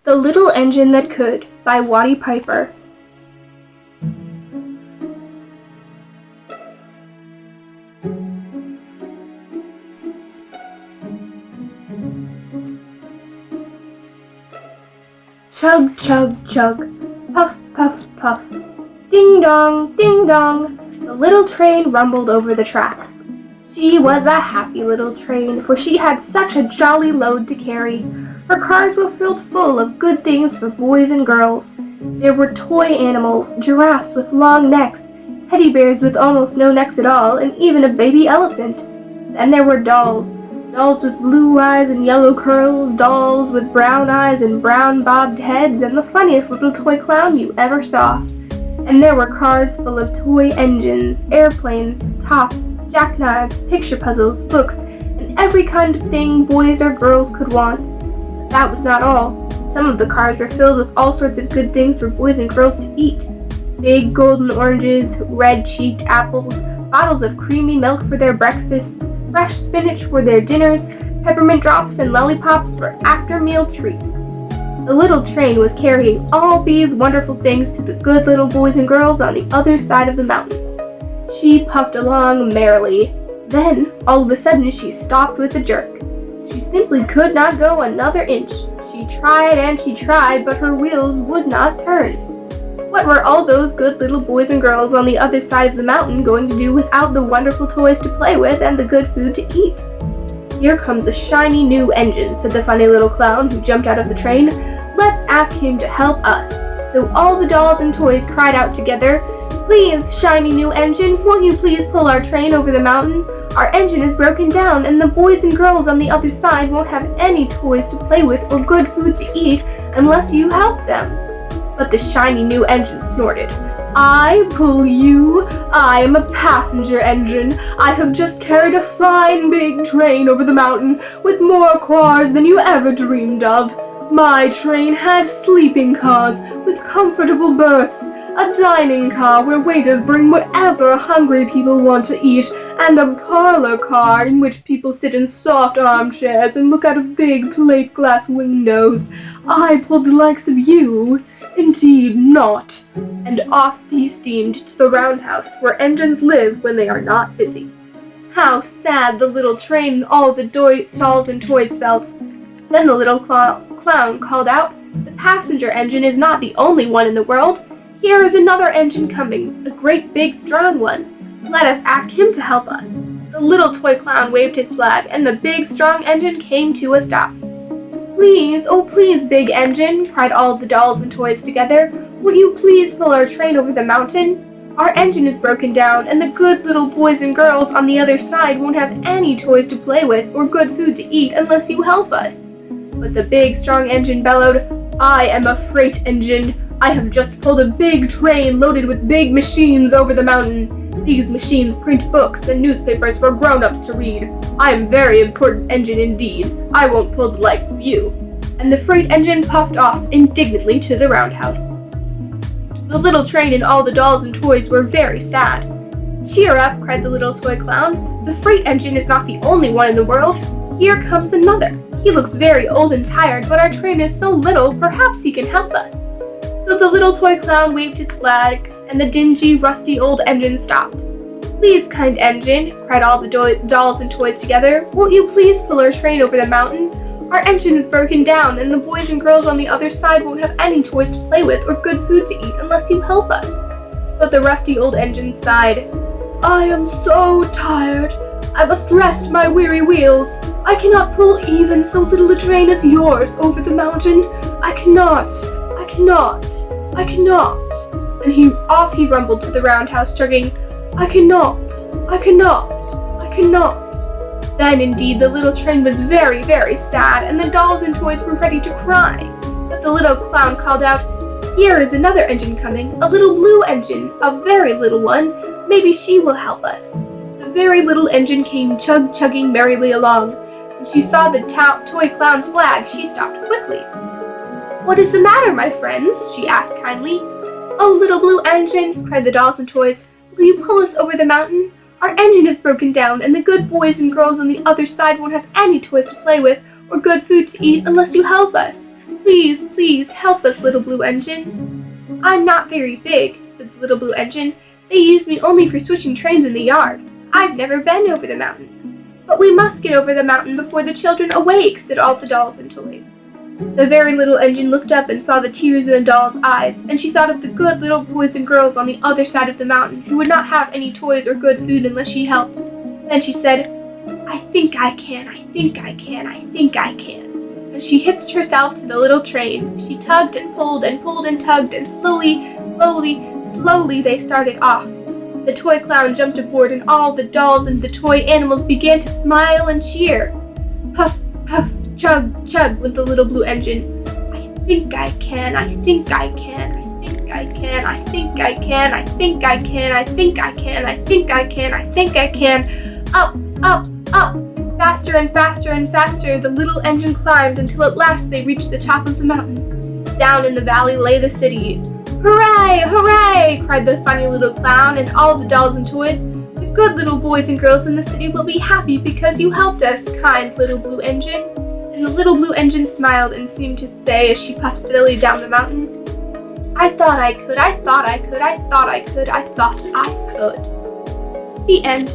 The Little Engine That Could by Watty Piper. Chug, chug, chug, puff, puff, puff. Ding dong, ding dong, the little train rumbled over the tracks. She was a happy little train, for she had such a jolly load to carry. Her cars were filled full of good things for boys and girls. There were toy animals, giraffes with long necks, teddy bears with almost no necks at all, and even a baby elephant. Then there were dolls. Dolls with blue eyes and yellow curls, dolls with brown eyes and brown bobbed heads, and the funniest little toy clown you ever saw. And there were cars full of toy engines, airplanes, tops, jackknives, picture puzzles, books, and every kind of thing boys or girls could want. But that was not all. Some of the cars were filled with all sorts of good things for boys and girls to eat. Big golden oranges, red-cheeked apples, bottles of creamy milk for their breakfasts, fresh spinach for their dinners, peppermint drops and lollipops for after-meal treats. The little train was carrying all these wonderful things to the good little boys and girls on the other side of the mountain. She puffed along merrily. Then, all of a sudden, she stopped with a jerk. She simply could not go another inch. She tried and she tried, but her wheels would not turn. What were all those good little boys and girls on the other side of the mountain going to do without the wonderful toys to play with and the good food to eat? "Here comes a shiny new engine," said the funny little clown who jumped out of the train. "Let's ask him to help us." So all the dolls and toys cried out together, "Please, shiny new engine, won't you please pull our train over the mountain? Our engine is broken down, and the boys and girls on the other side won't have any toys to play with or good food to eat unless you help them." But the shiny new engine snorted. "I pull you? I am a passenger engine. I have just carried a fine big train over the mountain with more cars than you ever dreamed of. My train had sleeping cars with comfortable berths, a dining car where waiters bring whatever hungry people want to eat, and a parlor car in which people sit in soft armchairs and look out of big plate glass windows. I pulled the likes of you? Indeed not." And off he steamed to the roundhouse where engines live when they are not busy. How sad the little train and all the dolls and toys felt. Then the little clown called out, "The passenger engine is not the only one in the world. Here is another engine coming, a great big strong one. Let us ask him to help us." The little toy clown waved his flag, and the big strong engine came to a stop. "Please, oh please, big engine," cried all the dolls and toys together, "will you please pull our train over the mountain? Our engine is broken down, and the good little boys and girls on the other side won't have any toys to play with or good food to eat unless you help us." But the big strong engine bellowed, "I am a freight engine. I have just pulled a big train loaded with big machines over the mountain. These machines print books and newspapers for grown-ups to read. I am a very important engine indeed. I won't pull the likes of you." And the freight engine puffed off indignantly to the roundhouse. The little train and all the dolls and toys were very sad. "Cheer up," cried the little toy clown. "The freight engine is not the only one in the world. Here comes another. He looks very old and tired, but our train is so little, perhaps he can help us." So the little toy clown waved his flag, and the dingy, rusty old engine stopped. "Please, kind engine," cried all the dolls and toys together, "won't you please pull our train over the mountain? Our engine is broken down, and the boys and girls on the other side won't have any toys to play with or good food to eat unless you help us." But the rusty old engine sighed. "I am so tired. I must rest my weary wheels. I cannot pull even so little a train as yours over the mountain. I cannot. And off he rumbled to the roundhouse, chugging, I cannot. Then indeed the little train was very, very sad, and the dolls and toys were ready to cry. But the little clown called out, "Here is another engine coming, a little blue engine, a very little one. Maybe she will help us." The very little engine came chugging merrily along. When she saw the toy clown's flag, she stopped quickly. "What is the matter, my friends?" she asked kindly. "Oh, little blue engine," cried the dolls and toys, "will you pull us over the mountain? Our engine is broken down, and the good boys and girls on the other side won't have any toys to play with or good food to eat unless you help us. Please, please, help us, little blue engine." "I'm not very big," said the little blue engine. "They use me only for switching trains in the yard. I've never been over the mountain." "But we must get over the mountain before the children awake," said all the dolls and toys. The very little engine looked up and saw the tears in the doll's eyes, and she thought of the good little boys and girls on the other side of the mountain who would not have any toys or good food unless she helped. Then she said, "I think I can, I think I can, I think I can." And she hitched herself to the little train. She tugged and pulled and tugged, and slowly they started off. The toy clown jumped aboard, and all the dolls and the toy animals began to smile and cheer. Puff, puff, chug, chug went the little blue engine. "I think I can, I think I can, I think I can, I think I can, I think I can, I think I can, I think I can, I think I can." Up, up, up. Faster and faster and faster the little engine climbed until at last they reached the top of the mountain. Down in the valley lay the city. "Hooray! Hooray!" cried the funny little clown and all the dolls and toys. "The good little boys and girls in the city will be happy because you helped us, kind little blue engine." And the little blue engine smiled and seemed to say as she puffed steadily down the mountain, "I thought I could, I thought I could, I thought I could, I thought I could." The end.